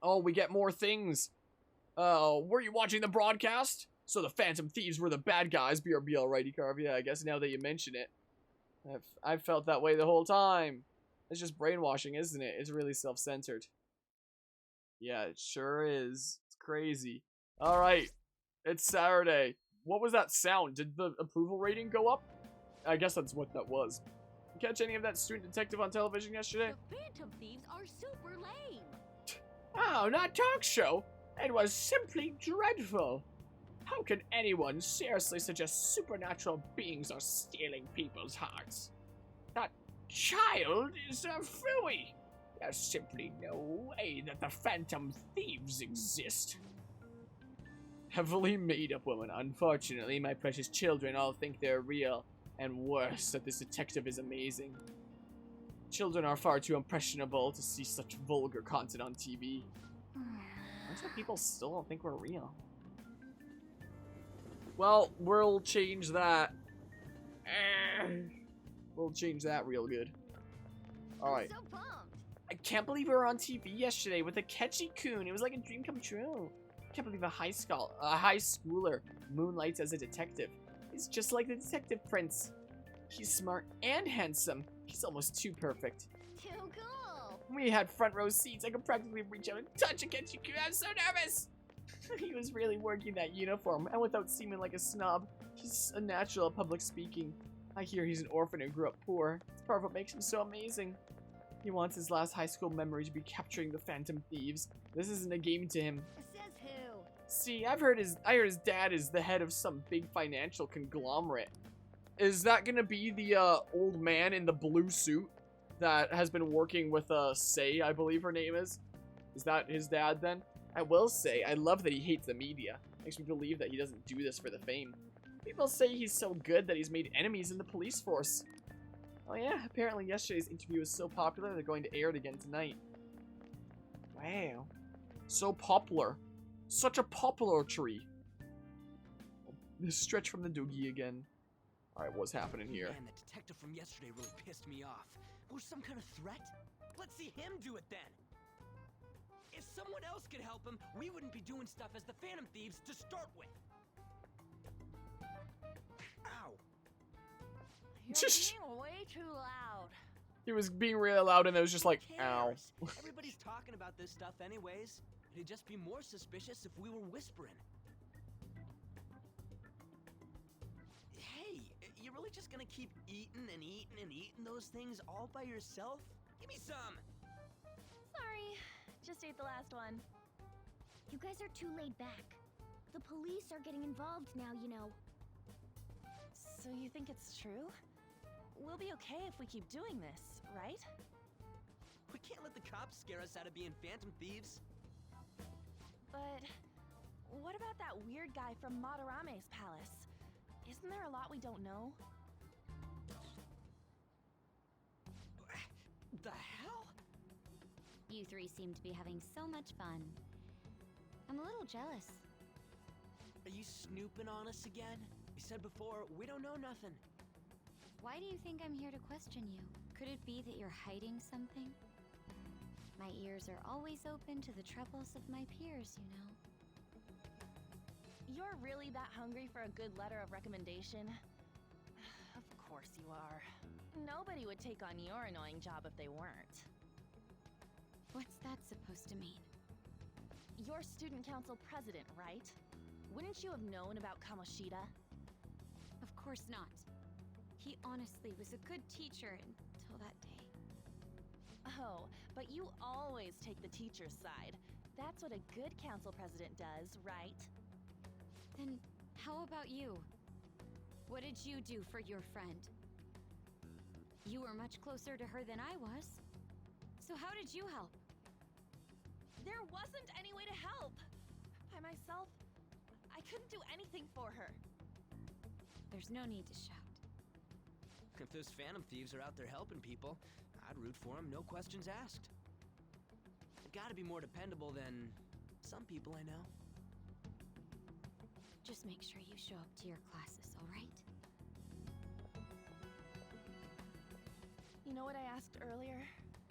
Oh, we get more things. Were you watching the broadcast? So the Phantom Thieves were the bad guys. BRB, righty, Carve. Yeah, I guess now that you mention it. I've felt that way the whole time. It's just brainwashing, isn't it? It's really self-centered. Yeah, it sure is. It's crazy. Alright. It's Saturday. What was that sound? Did the approval rating go up? I guess that's what that was. You catch any of that student detective on television yesterday? The Phantom Thieves are super lame. Oh, that talk show. It was simply dreadful. How can anyone seriously suggest supernatural beings are stealing people's hearts? That child is a phooey. There's simply no way that the Phantom Thieves exist. Heavily made up woman. Unfortunately, my precious children all think they're real, and worse, that this detective is amazing. Children are far too impressionable to see such vulgar content on TV. Looks like people still don't think we're real. Well, we'll change that. We'll change that real good. Alright. So pumped. I can't believe we were on TV yesterday with a Ketchy-kun. It was like a dream come true. I can't believe a high schooler moonlights as a detective. He's just like the detective prince. He's smart and handsome. He's almost too perfect. Too cool. We had front row seats. I could practically reach out and touch a Ketchy-kun. I was so nervous. He was really working that uniform, and without seeming like a snob. He's a natural at public speaking. I hear he's an orphan and grew up poor. It's part of what makes him so amazing. He wants his last high school memory to be capturing the Phantom Thieves. This isn't a game to him. Says who? See, I heard his dad is the head of some big financial conglomerate. Is that gonna be the old man in the blue suit that has been working with Say, I believe her name is? Is that his dad then? I will say, I love that he hates the media. Makes me believe that he doesn't do this for the fame. People say he's so good that he's made enemies in the police force. Oh yeah, apparently yesterday's interview was so popular they're going to air it again tonight. Wow. So popular. Such a popular tree. This stretch from the doogie again. Alright, what's happening here? Man, the detective from yesterday really pissed me off. Was some kind of threat? Let's see him do it then. If someone else could help him, we wouldn't be doing stuff as the Phantom Thieves to start with. Ow. You're being way too loud. He was being really loud and it was just like, Who ow. cares? Everybody's talking about this stuff anyways. It'd just be more suspicious if we were whispering. Hey, you're really just gonna keep eating and eating and eating those things all by yourself? Give me some! Sorry, just ate the last one. You guys are too laid back. The police are getting involved now, you know. So you think it's true? We'll be okay if we keep doing this, right? We can't let the cops scare us out of being Phantom Thieves. But what about that weird guy from Madarame's palace? Isn't there a lot we don't know? The hell? You three seem to be having so much fun. I'm a little jealous. Are you snooping on us again? You said before, we don't know nothing. Why do you think I'm here to question you? Could it be that you're hiding something? My ears are always open to the troubles of my peers, you know. You're really that hungry for a good letter of recommendation? Of course you are. Nobody would take on your annoying job if they weren't. What's that supposed to mean? You're student council president, right? Wouldn't you have known about Kamoshida? Of course not. He honestly was a good teacher until that day. Oh, but you always take the teacher's side. That's what a good council president does, right? Then how about you? What did you do for your friend? You were much closer to her than I was. So how did you help? There wasn't any way to help! By myself, I couldn't do anything for her. There's no need to shout. If those Phantom Thieves are out there helping people, I'd root for them, no questions asked. They've got to be more dependable than some people I know. Just make sure you show up to your classes, all right? You know what I asked earlier?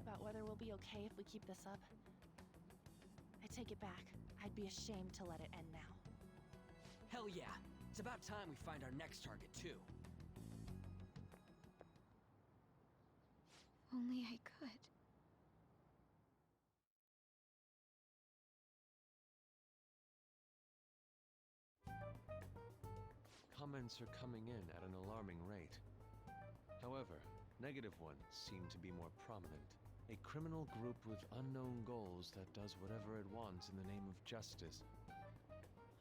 About whether we'll be okay if we keep this up? I take it back. I'd be ashamed to let it end now. Hell yeah. It's about time we find our next target, too. Only I could. Comments are coming in at an alarming rate. However, negative ones seem to be more prominent. A criminal group with unknown goals that does whatever it wants in the name of justice.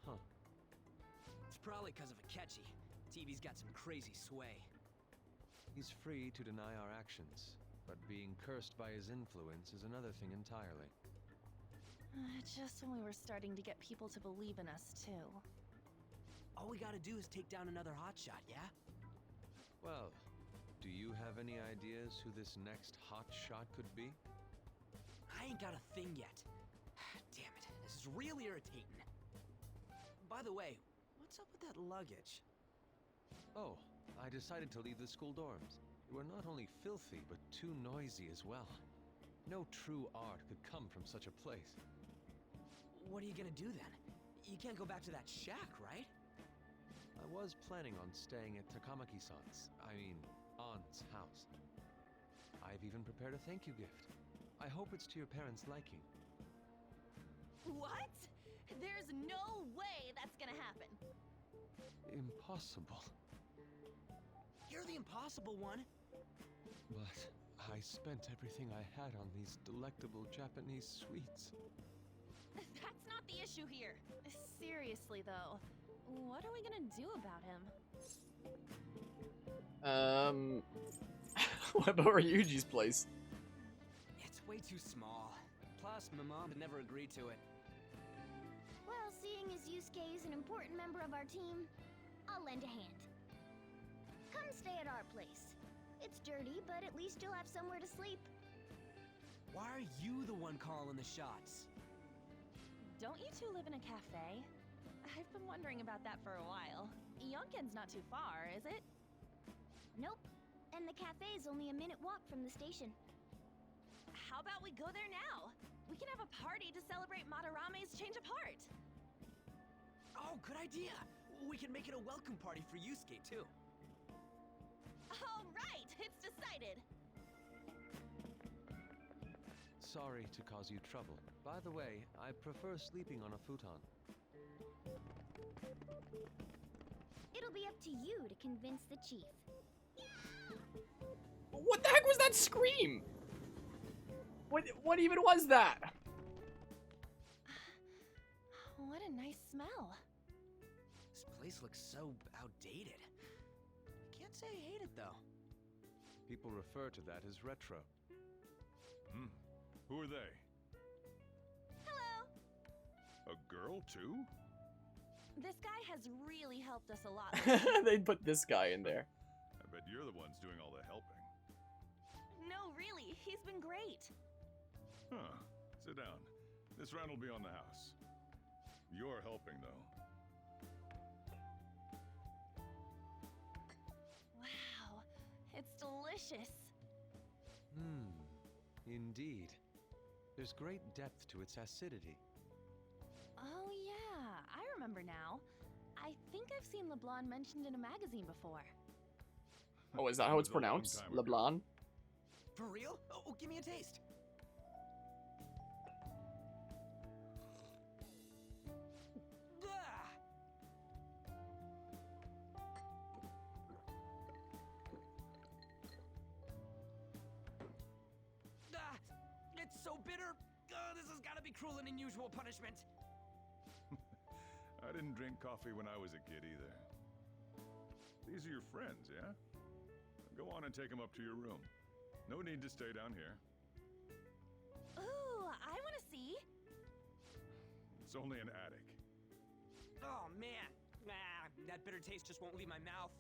Huh. It's probably because of Akechi. TV's got some crazy sway. He's free to deny our actions, but being cursed by his influence is another thing entirely. Just when we were starting to get people to believe in us, too. All we gotta do is take down another hotshot, yeah? Well, do you have any ideas who this next hot shot could be? I ain't got a thing yet. Damn it, this is real irritating. By the way, what's up with that luggage? Oh, I decided to leave the school dorms. They were not only filthy, but too noisy as well. No true art could come from such a place. What are you gonna do then? You can't go back to that shack, right? I was planning on staying at Takamaki-san's, aunt's house. I've even prepared a thank you gift. I hope it's to your parents' liking. What? There's no way that's gonna happen. Impossible. You're the impossible one. But I spent everything I had on these delectable Japanese sweets. That's not the issue here. Seriously, though, what are we gonna do about him? What about Ryuji's place? It's way too small. Plus, my mom would never agree to it. Well, seeing as Yusuke is an important member of our team, I'll lend a hand. Come stay at our place. It's dirty, but at least you'll have somewhere to sleep. Why are you the one calling the shots? Don't you two live in a cafe? I've been wondering about that for a while. Yonken's not too far, is it? Nope. And the cafe's only a minute walk from the station. How about we go there now? We can have a party to celebrate Madarame's change of heart. Oh, good idea. We can make it a welcome party for Yusuke, too. All right, it's decided. Sorry to cause you trouble. By the way, I prefer sleeping on a futon. It'll be up to you to convince the chief. What the heck was that scream? What even was that? What a nice smell. This place looks so outdated. Can't say I hate it, though. People refer to that as retro. Who are they? Hello. A girl, too? This guy has really helped us a lot. They put this guy in there. I bet you're the ones doing all the helping. No, really, he's been great. Huh. Sit down. This round will be on the house. You're helping, though. Wow, it's delicious. Indeed. There's great depth to its acidity. Oh yeah, I remember now. I think I've seen LeBlanc mentioned in a magazine before. Oh, is that how it's It was a long pronounced? time ago. LeBlanc? For real? Oh, give me a taste. Ah! It's so bitter. This has got to be cruel and unusual punishment. I didn't drink coffee when I was a kid either. These are your friends, yeah? Go on and take them up to your room. No need to stay down here. Ooh, I want to see. It's only an attic. Oh, man. That bitter taste just won't leave my mouth.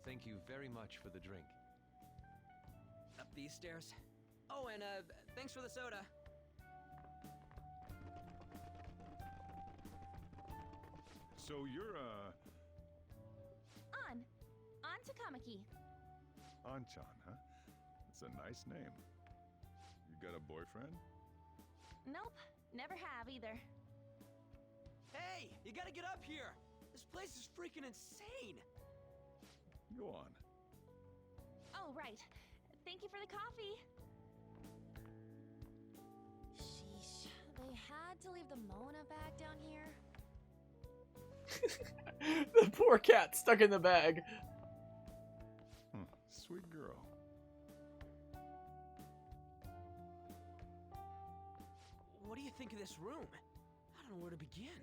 Thank you very much for the drink. Up these stairs. Oh, and thanks for the soda. So you're, On Takamaki. Anchan, huh? That's a nice name. You got a boyfriend? Nope, never have either. Hey, you gotta get up here! This place is freaking insane! Go on. Oh, right. Thank you for the coffee. Sheesh, they had to leave the Mona bag down here. The poor cat stuck in the bag. Sweet girl. What do you think of this room? I don't know where to begin.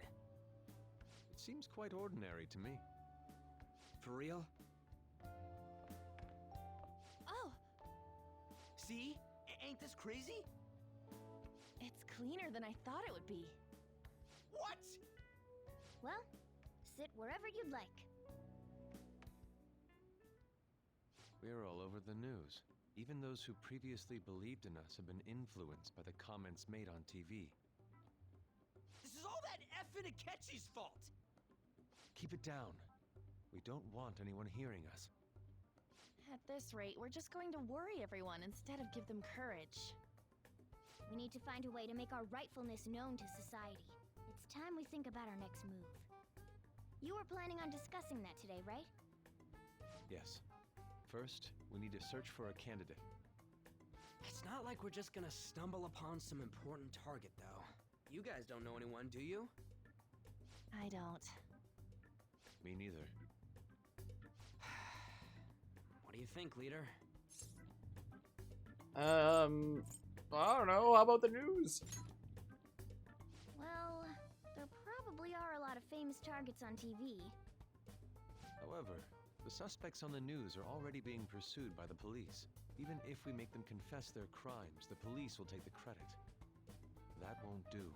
It seems quite ordinary to me. For real? Oh, See? Ain't this crazy? it's cleaner than I thought it would be. What? Well, sit wherever you'd like. We're all over the news. Even those who previously believed in us have been influenced by the comments made on TV. This is all that effing Akechi's fault! Keep it down. We don't want anyone hearing us. At this rate, we're just going to worry everyone instead of give them courage. We need to find a way to make our rightfulness known to society. It's time we think about our next move. You were planning on discussing that today, right? Yes. First, we need to search for a candidate. It's not like we're just gonna stumble upon some important target, though. You guys don't know anyone, do you? I don't. Me neither. What do you think, leader? I don't know. How about the news? Well, there probably are a lot of famous targets on TV. However, the suspects on the news are already being pursued by the police. Even if we make them confess their crimes, the police will take the credit. That won't do.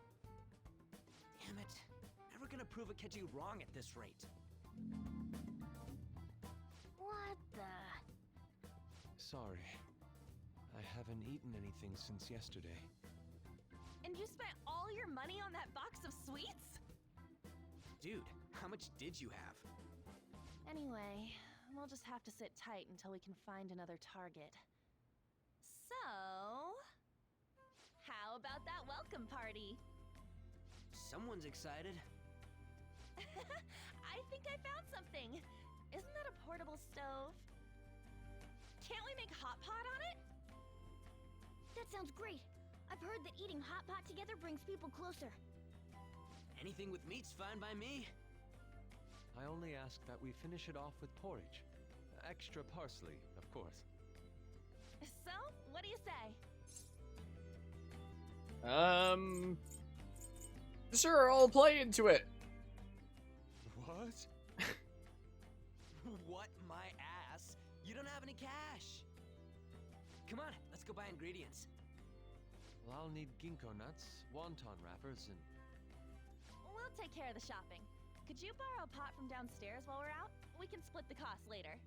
Damn it. Never gonna prove Akechi wrong at this rate. What the? Sorry. I haven't eaten anything since yesterday. And you spent all your money on that box of sweets? Dude, how much did you have? Anyway, we'll just have to sit tight until we can find another target. So, how about that welcome party? Someone's excited. I think I found something. Isn't that a portable stove? Can't we make hot pot on it? That sounds great. I've heard that eating hot pot together brings people closer. Anything with meat's fine by me. I only ask that we finish it off with porridge. Extra parsley, of course. So, what do you say? Sure, I'll play into it. What? What my ass? You don't have any cash. Come on, let's go buy ingredients. Well, I'll need ginkgo nuts, wonton wrappers, and... We'll take care of the shopping. Could you borrow a pot from downstairs while we're out? We can split the cost later.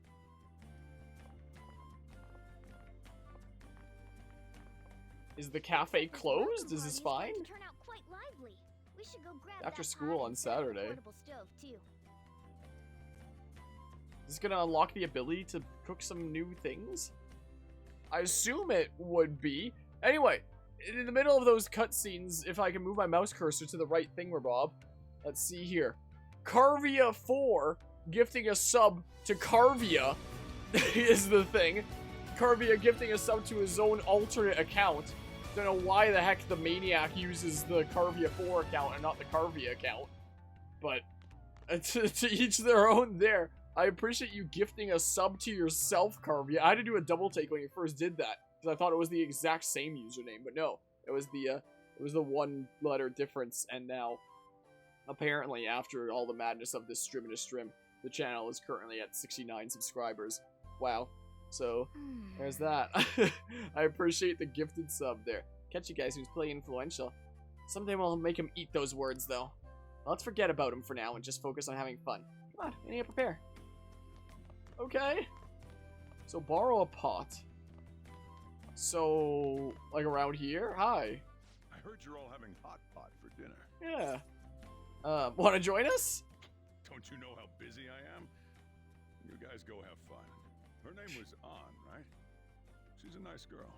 Is the cafe closed? Is this fine? Turn out quite lively. We should go grab After that school pot on and set up a Saturday. portable stove too. Is this gonna unlock the ability to cook some new things? I assume it would be. Anyway, in the middle of those cutscenes, if I can move my mouse cursor to the right thingamabob, let's see here. Carvia4 gifting a sub to Carvia is the thing. Carvia gifting a sub to his own alternate account. Don't know why the heck the Maniac uses the Carvia4 account and not the Carvia account. But to each their own there. I appreciate you gifting a sub to yourself, Carvia. I had to do a double take when you first did that, because I thought it was the exact same username, but no. It was the one letter difference, and now, apparently, after all the madness of this stream, the channel is currently at 69 subscribers. Wow. So, there's that. I appreciate the gifted sub there. Catch you guys who's playing influential. Someday we'll make him eat those words, though. Let's forget about him for now and just focus on having fun. Come on, I need to prepare. Okay. So, borrow a pot. So, like around here? Hi. I heard you're all having hot pot for dinner. Yeah. Want to join us? Don't you know how busy I am? You guys go have fun. Her name was An, right? She's a nice girl.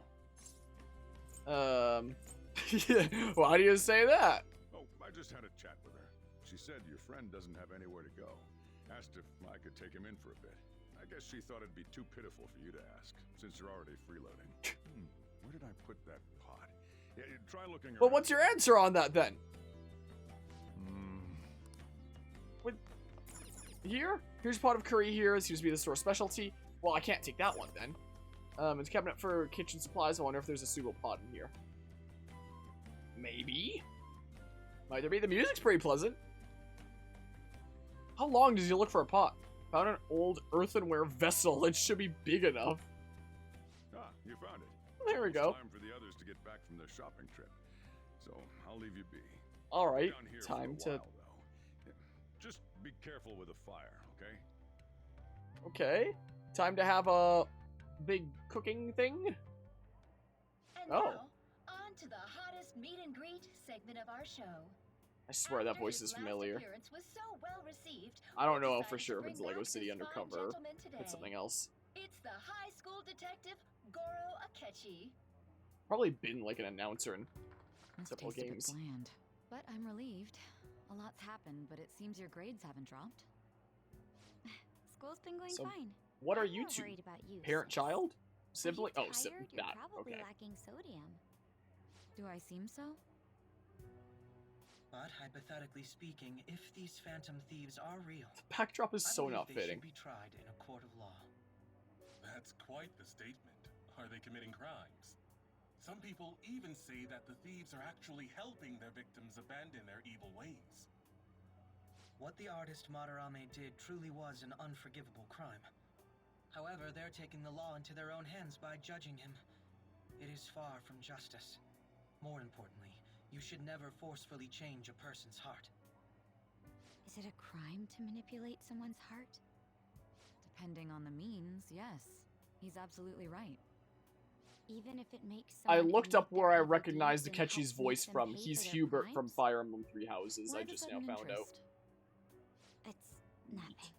Why do you say that? Oh, I just had a chat with her. She said your friend doesn't have anywhere to go. Asked if I could take him in for a bit. I guess she thought it'd be too pitiful for you to ask, since you're already freeloading. Where did I put that pot? Yeah, try looking around. But what's your answer on that then? Here? Here's a pot of curry here. It seems to be the store specialty. Well, I can't take that one then. It's a cabinet for kitchen supplies. I wonder if there's a suitable pot in here. Maybe? Might there be? The music's pretty pleasant. How long does he look for a pot? Found an old earthenware vessel. It should be big enough. Ah, you found it. There we go. It's time for the others to get back from their shopping trip. So, I'll leave you be. Alright, Down here time for a to... while, though. Just be careful with the fire, okay? Okay. Time to have a big cooking thing? And Oh. now, on to the hottest meet and greet segment of our show. I swear that After voice his is last familiar. appearance was so well received, I don't we know for decided sure to if it's bring Lego back City this fine Undercover. gentleman It's today. something else. It's the high school detective, Goro Akechi. Probably been like an announcer in This several tastes a bit games. bland, but I'm relieved. A lot's happened, but it seems your grades haven't dropped. School's been going So, fine. What are I'm you more two? worried about you, Parent, sis. child? Are Sibling? you Oh, tired? You're that. probably Okay. lacking sodium. Do I seem so? But hypothetically speaking, if these phantom thieves are real, The backdrop is I so believe not they fitting. should be tried in a court of law. That's quite the statement. Are they committing crimes? Some people even say that the thieves are actually helping their victims abandon their evil ways. What the artist Madarame did truly was an unforgivable crime. However, they're taking the law into their own hands by judging him. It is far from justice. More importantly, you should never forcefully change a person's heart. Is it a crime to manipulate someone's heart? Depending on the means, yes. He's absolutely right. Even if it makes I someone looked admit up where I that evil recognized deeds and Akechi's helps make voice them from. pay He's for their Hubert from crimes? Fire Emblem Three Houses. Why I the just now sudden found out. interest? It's nothing.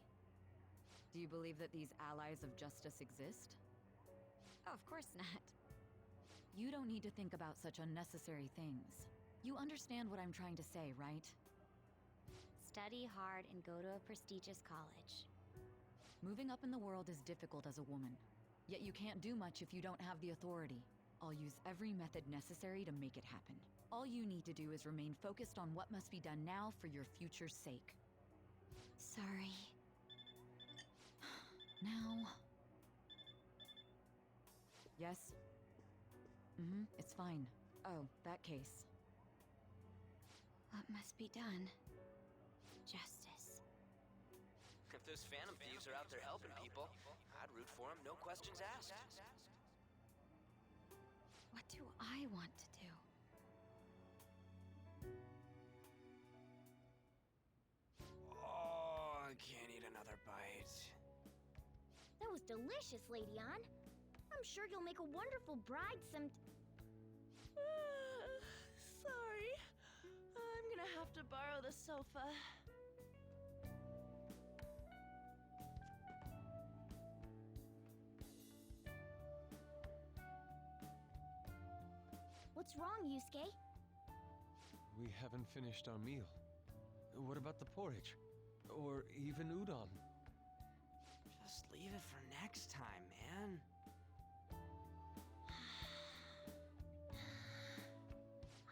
Do you believe that these allies of justice exist? Oh, of course not. You don't need to think about such unnecessary things. You understand what I'm trying to say, right? Study hard and go to a prestigious college. Moving up in the world is difficult as a woman. Yet you can't do much if you don't have the authority. I'll use every method necessary to make it happen. All you need to do is remain focused on what must be done now for your future's sake. Sorry. Now... Yes? It's fine. Oh, that case. What must be done? Justice. If those phantom thieves are out there helping people, I'd root for them, no questions asked. What do I want to do? Oh, I can't eat another bite. That was delicious, Lady Ann. I'm sure you'll make a wonderful bride some... Sorry. I'm gonna have to borrow the sofa. What's wrong, Yusuke? We haven't finished our meal. What about the porridge? Or even udon? Just leave it for next time, man.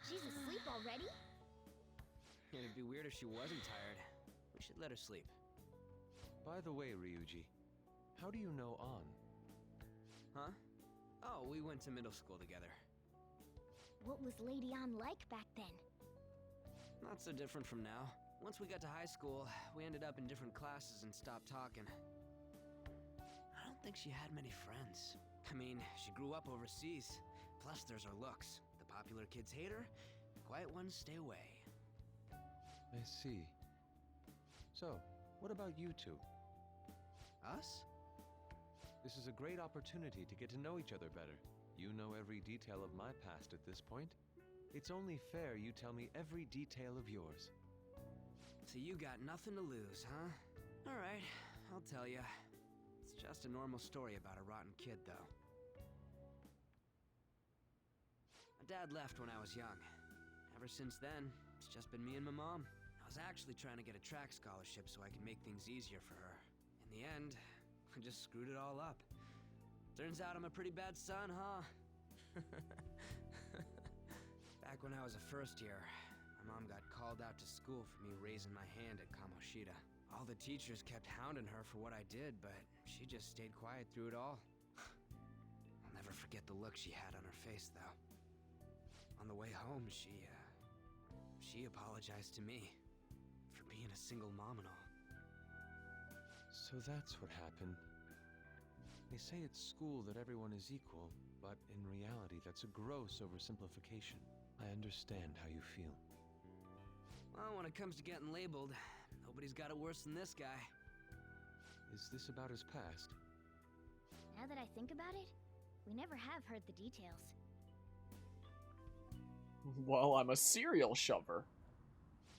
She's asleep already? It'd be weird if she wasn't tired. We should let her sleep. By the way, Ryuji, how do you know An? Huh? Oh, we went to middle school together. What was Lady Ann like back then? Not so different from now. Once we got to high school, we ended up in different classes and stopped talking. I don't think she had many friends. I mean, she grew up overseas. Plus, there's her looks. The popular kids hate her. The quiet ones stay away. I see. So, what about you two? Us? This is a great opportunity to get to know each other better. You know every detail of my past at this point. It's only fair you tell me every detail of yours. So you got nothing to lose, huh? Alright, I'll tell ya. It's just a normal story about a rotten kid, though. My dad left when I was young. Ever since then, it's just been me and my mom. I was actually trying to get a track scholarship so I could make things easier for her. In the end, I just screwed it all up. Turns out I'm a pretty bad son, huh? Back when I was a first year, my mom got called out to school for me raising my hand at Kamoshida. All the teachers kept hounding her for what I did, but she just stayed quiet through it all. I'll never forget the look she had on her face, though. On the way home, she apologized to me for being a single mom and all. So that's what happened. They say at school that everyone is equal, but in reality that's a gross oversimplification. I understand how you feel. Well, when it comes to getting labeled, nobody's got it worse than this guy. Is this about his past? Now that I think about it, we never have heard the details. Well, I'm a serial shover.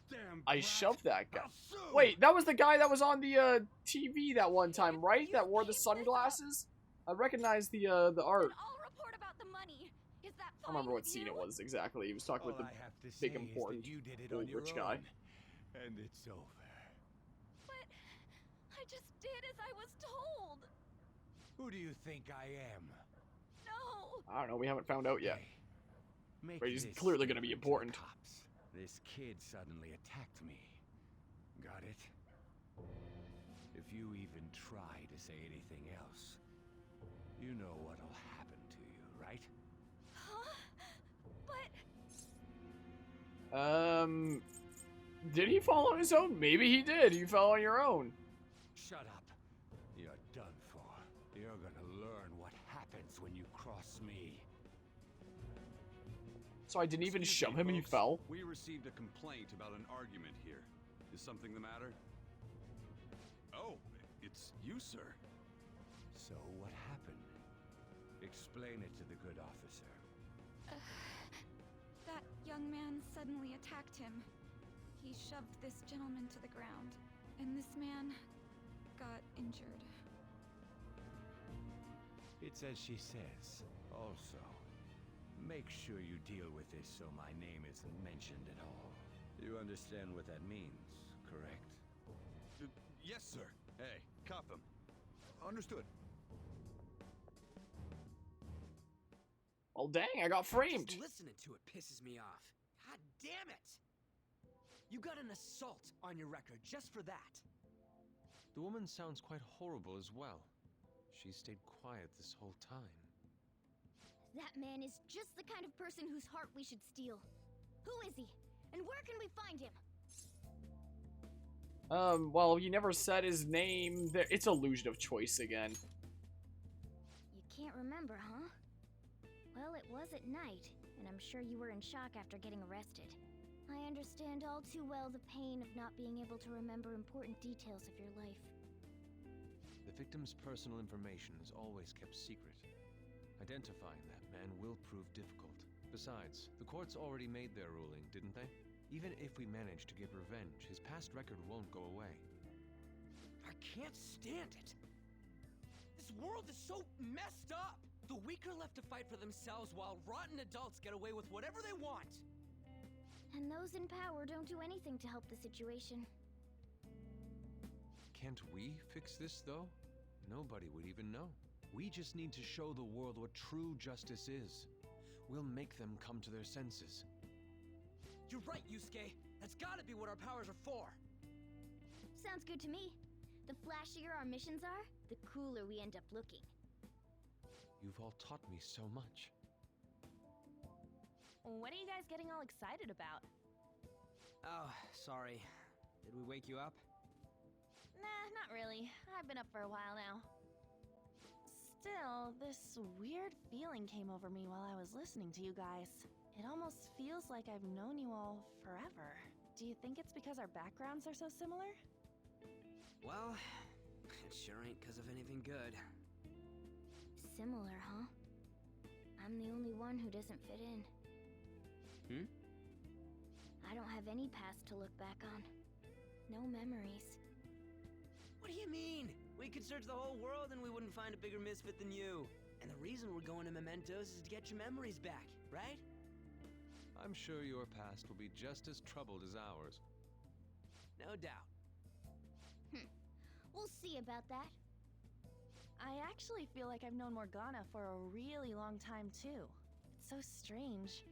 Damn, I brat. shoved that guy. I'll sue. Wait, that was the guy that was on the TV that one time, right? That wore the sunglasses? I recognize the art. I'll report about the money. Is that I don't remember what scene it was exactly. He was talking with the All I have to big say is important that you did it old on your rich guy. own, and it's over. But I just did as I was told. Who do you think I am? No. I don't know, we haven't found out yet. Hey, make But he's this clearly gonna be clear to the important. cops. This kid suddenly attacked me. Got it? If you even try to say anything else, you know what'll happen to you, right? Huh? But Did he fall on his own? Maybe he did. You fell on your own. Shut up. You're done for. You're gonna learn what happens when you cross me. So I didn't even Excuse shove me, him and you folks. fell? We received a complaint about an argument here. Is something the matter? Oh, it's you, sir. So what happened? Explain it to the good officer. That young man suddenly attacked him. He shoved this gentleman to the ground, and this man got injured. It's as she says. Also, make sure you deal with this so my name isn't mentioned at all. You understand what that means, correct? Yes, sir. Hey, cop him. Understood. Well, dang, I got framed. Just listening to it pisses me off. God damn it! You got an assault on your record just for that. The woman sounds quite horrible as well. She stayed quiet this whole time. That man is just the kind of person whose heart we should steal. Who is he? And where can we find him? Well, you never said his name. It's illusion of choice again. You can't remember, huh? Well, it was at night, and I'm sure you were in shock after getting arrested. I understand all too well the pain of not being able to remember important details of your life. The victim's personal information is always kept secret. Identifying that man will prove difficult. Besides, the courts already made their ruling, didn't they? Even if we manage to get revenge, his past record won't go away. I can't stand it. This world is so messed up. The weak are left to fight for themselves while rotten adults get away with whatever they want. And those in power don't do anything to help the situation. Can't we fix this, though? Nobody would even know. We just need to show the world what true justice is. We'll make them come to their senses. You're right, Yusuke. That's gotta be what our powers are for. Sounds good to me. The flashier our missions are, the cooler we end up looking. You've all taught me so much. What are you guys getting all excited about? Oh, sorry. Did we wake you up? Nah, not really. I've been up for a while now. Still, this weird feeling came over me while I was listening to you guys. It almost feels like I've known you all forever. Do you think it's because our backgrounds are so similar? Well, it sure ain't because of anything good. Similar, huh? I'm the only one who doesn't fit in. I don't have any past to look back on. No memories. What do you mean? We could search the whole world and we wouldn't find a bigger misfit than you. And the reason we're going to Mementos is to get your memories back, right? I'm sure your past will be just as troubled as ours. No doubt. We'll see about that. I actually feel like I've known Morgana for a really long time, too. It's so strange.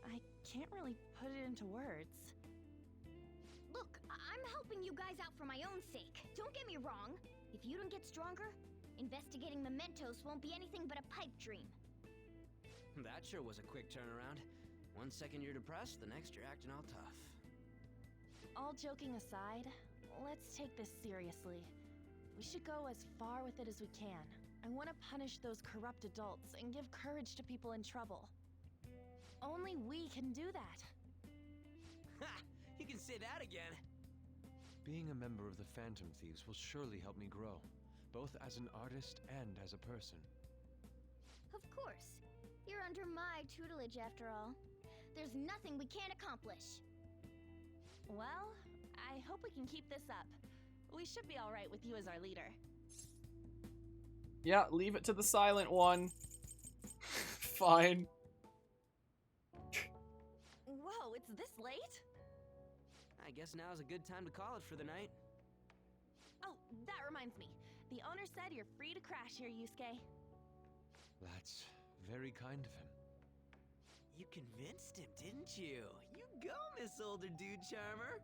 I can't really put it into words. Look, I'm helping you guys out for my own sake. Don't get me wrong. If you don't get stronger, investigating mementos won't be anything but a pipe dream. That sure was a quick turnaround. One second you're depressed, the next you're acting all tough. All joking aside, let's take this seriously. We should go as far with it as we can. I want to punish those corrupt adults and give courage to people in trouble. Only we can do that. Ha! You can say that again. Being a member of the Phantom Thieves will surely help me grow, both as an artist and as a person. Of course. You're under my tutelage after all. There's nothing we can't accomplish. Well, I hope we can keep this up. We should be all right with you as our leader. Yeah, leave it to the silent one. Fine. Whoa, it's this late? I guess now's a good time to call it for the night. Oh, that reminds me. The owner said you're free to crash here, Yusuke. That's very kind of him. You convinced him, didn't you? You go, Miss Older Dude Charmer.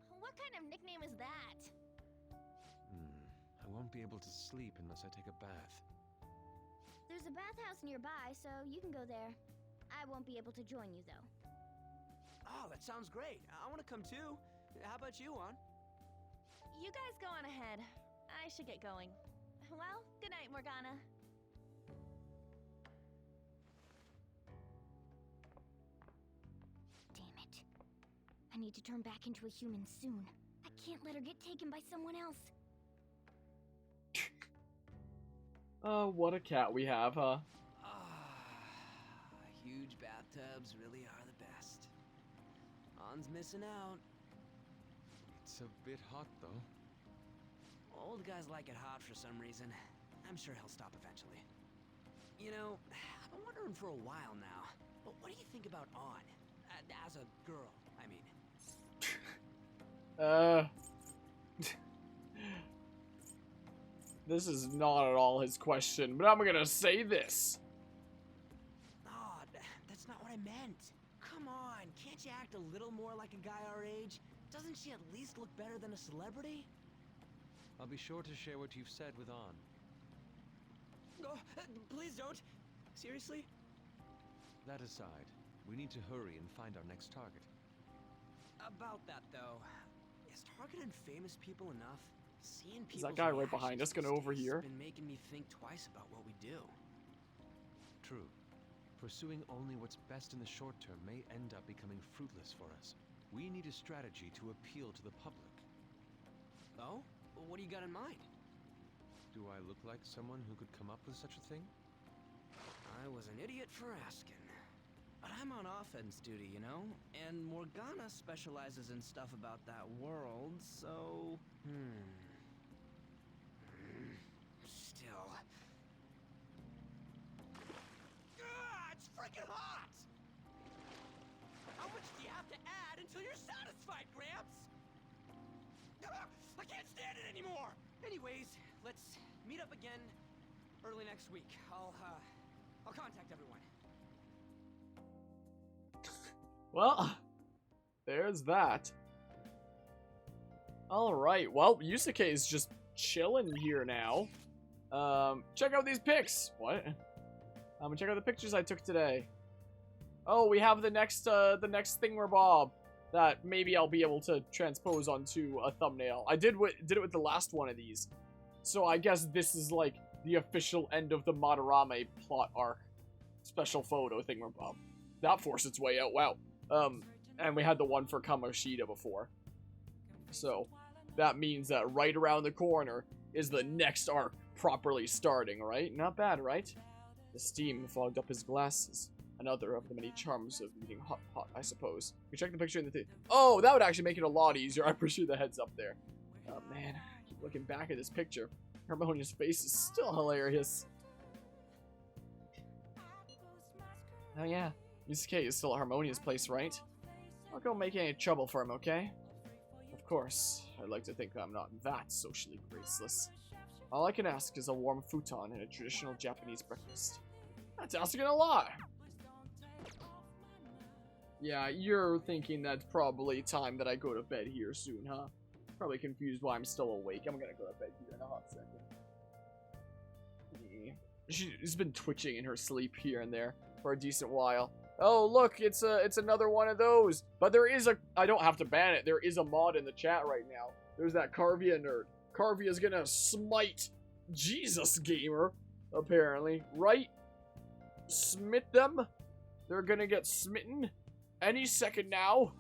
What kind of nickname is that? I won't be able to sleep unless I take a bath. There's a bathhouse nearby, so you can go there. I won't be able to join you, though. Oh, that sounds great. I want to come too. How about you, Juan? You guys go on ahead. I should get going. Well, good night, Morgana. Damn it. I need to turn back into a human soon. I can't let her get taken by someone else. What a cat we have, huh? Huge bathtubs really are the best. Han's missing out. It's a bit hot, though. Old guys like it hot for some reason. I'm sure he'll stop eventually. You know, I've been wondering for a while now, but what do you think about On? As a girl, I mean. This is not at all his question, but I'm gonna say this. Oh, that's not what I meant. Come on, can't you act a little more like a guy our age? Doesn't she at least look better than a celebrity? I'll be sure to share what you've said with On. Oh, please don't. Seriously? That aside, we need to hurry and find our next target. About that, though, is targeting famous people enough? Seeing Is that guy right behind us gonna overhear? Been making me think twice about what we do. True. Pursuing only what's best in the short term may end up becoming fruitless for us. We need a strategy to appeal to the public. Oh? Well, what do you got in mind? Do I look like someone who could come up with such a thing? I was an idiot for asking. But I'm on offense duty, you know? And Morgana specializes in stuff about that world, so... Still... it's freaking hot! How much do you have to add until you're satisfied, Gramps? I can't stand it anymore! Anyways, let's meet up again early next week. I'll contact everyone. Well, there's that. Alright, well, Yusuke is just chilling here now. Check out these pics. What? Check out the pictures I took today. Oh, we have the next thingamabob that maybe I'll be able to transpose onto a thumbnail. I did it with the last one of these. So I guess this is like the official end of the Madarame plot arc. Special photo thingamabob. That forced its way out, wow. And we had the one for Kamoshida before. So, that means that right around the corner is the next arc properly starting, right? Not bad, right? The steam fogged up his glasses. Another of the many charms of meeting Hot Pot, I suppose. We check the picture in the thing. Oh, that would actually make it a lot easier. I appreciate the heads up there. Oh, man. I keep looking back at this picture. Harmonia's face is still hilarious. Oh, yeah. Yusuke is still a harmonious place, right? I'll go make any trouble for him, okay? Of course, I'd like to think I'm not that socially graceless. All I can ask is a warm futon and a traditional Japanese breakfast. That's asking a lot! Yeah, you're thinking that's probably time that I go to bed here soon, huh? Probably confused why I'm still awake. I'm gonna go to bed here in a hot second. Yeah. She's been twitching in her sleep here and there for a decent while. Oh, look, it's another one of those. But there is a... I don't have to ban it. There is a mod in the chat right now. There's that Carvia nerd. Carvia's gonna smite Jesus Gamer, apparently. Right? Smite them? They're gonna get smitten any second now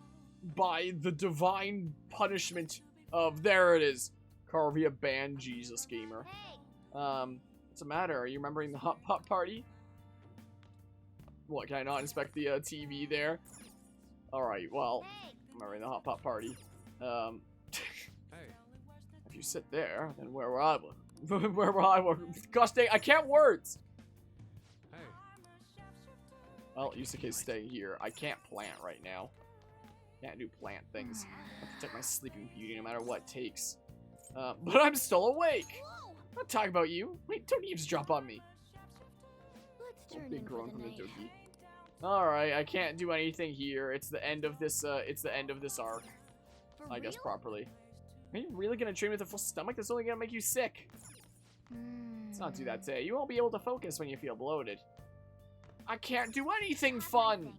by the divine punishment of... There it is. Carvia banned Jesus Gamer. What's the matter? Are you remembering the hot pot party? What, can I not inspect the TV there? Alright, well, remembering the hot pot party. If you sit there, then where will I look? Where will I look? Gosh dang, I can't words! Well, Yusuke's staying here. I can't plant right now. Can't do plant things. I have to protect my sleeping beauty no matter what it takes. But I'm still awake! I'm not talking about you. Wait, don't eavesdrop on me. Let's turn Big in groan for from the the night. doogie. Alright, I can't do anything here. It's the end of this, arc. I guess properly. Are you really gonna train with a full stomach? That's only gonna make you sick. Let's not do that today. You won't be able to focus when you feel bloated. I can't do anything fun!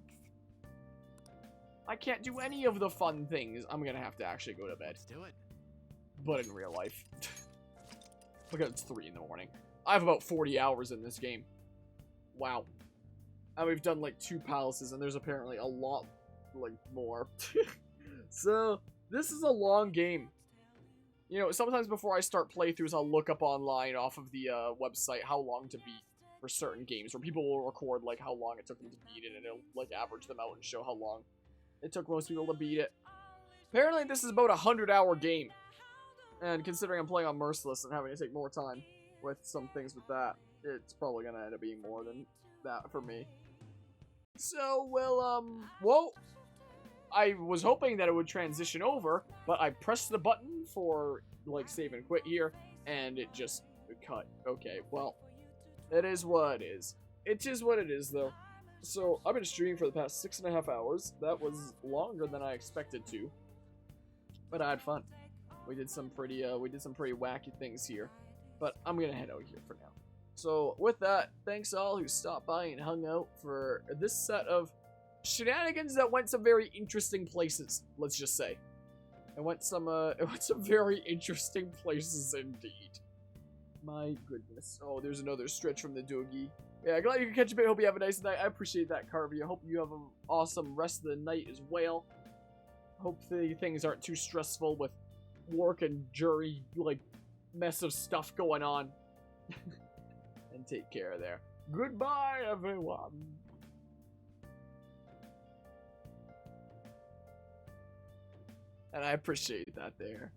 I can't do any of the fun things. I'm gonna have to actually go to bed. Let's do it. But in real life. Look at it's 3 in the morning. I have about 40 hours in this game. Wow. And we've done like 2 palaces, and there's apparently a lot, like, more. So, this is a long game. You know, sometimes before I start playthroughs, I'll look up online off of the website how long to beat for certain games, where people will record, like, how long it took them to beat it, and it'll, like, average them out and show how long it took most people to beat it. Apparently, this is about a 100-hour game. And considering I'm playing on Merciless and having to take more time with some things with that, it's probably gonna end up being more than that for me. So, well, whoa! I was hoping that it would transition over, but I pressed the button for, like, save and quit here, and it just cut. Okay, well, it is what it is. It is what it is, though. So, I've been streaming for the past 6.5 hours. That was longer than I expected to, but I had fun. We did some pretty wacky things here, but I'm gonna head out here for now. So, with that, thanks all who stopped by and hung out for this set of shenanigans that went some very interesting places, let's just say. It went some very interesting places indeed. My goodness. Oh, there's another stretch from the doogie. Yeah, glad you could catch a bit. Hope you have a nice night. I appreciate that, Carvey. I hope you have an awesome rest of the night as well. Hope the things aren't too stressful with work and jury, like, mess of stuff going on. And take care there. Goodbye, everyone. And I appreciate that there.